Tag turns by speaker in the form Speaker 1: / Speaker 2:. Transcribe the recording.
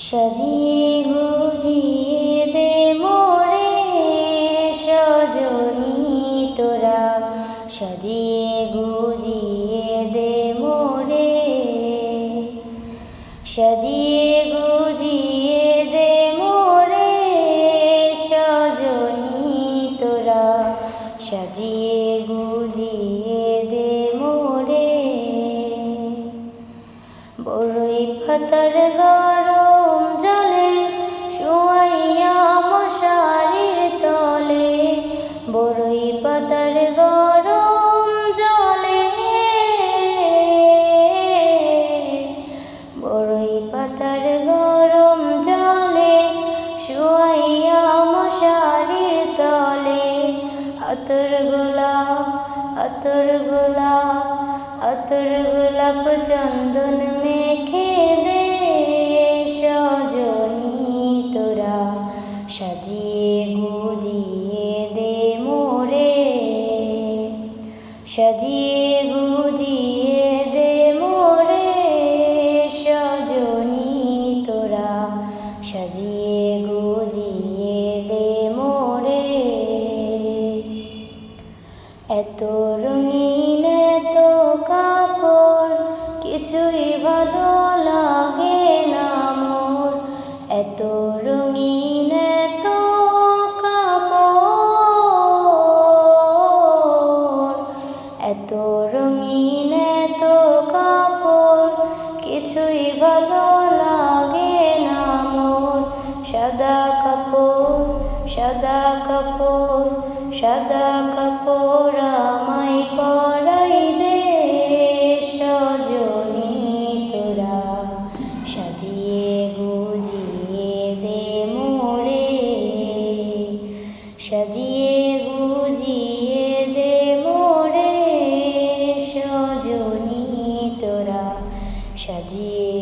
Speaker 1: সাজিয়ে গুজিয়ে দে মোরে সজনী তোরা, সাজিয়ে গুজিয়ে দে মোরে, সাজিয়ে গুজিয়ে দে মোরে সজনী তোরা, সাজিয়ে গুজিয়ে দে মোরে। বড়ই পাতার গরম জলে শুয়াইয়া মশারির তলে, বড়ই পাতার গরম জলে, বড়ই পাতার গরম জলে শুয়াইয়া মশারির তলে, আতর গোলাপ আতর গোলাপ আতর গোলাপ চন্দন মেখে দে সজনী তোরা, সাজিয়ে গুজিয়ে দে মোরে, সাজিয়ে গুজিয়ে দে মোরে সজনী তোরা, সাজিয়ে গুজিয়ে দে মোরে। এত রঙিন এত কাপড় কিছুই ভালো লাগে না মোর, এত রঙিন এত কাপড়, এত রঙিন এত কাপড় কিছুই ভালো লাগে না মোর। সাদা কাপড় সাদা কাপড় সাদা কাপড় আমায় পরাই দে সজনী তোরা, সাজিয়ে গুজিয়ে দে মোরে, সাজিয়ে গুজিয়ে দে মোরে সজনী তোরা, সাজিয়ে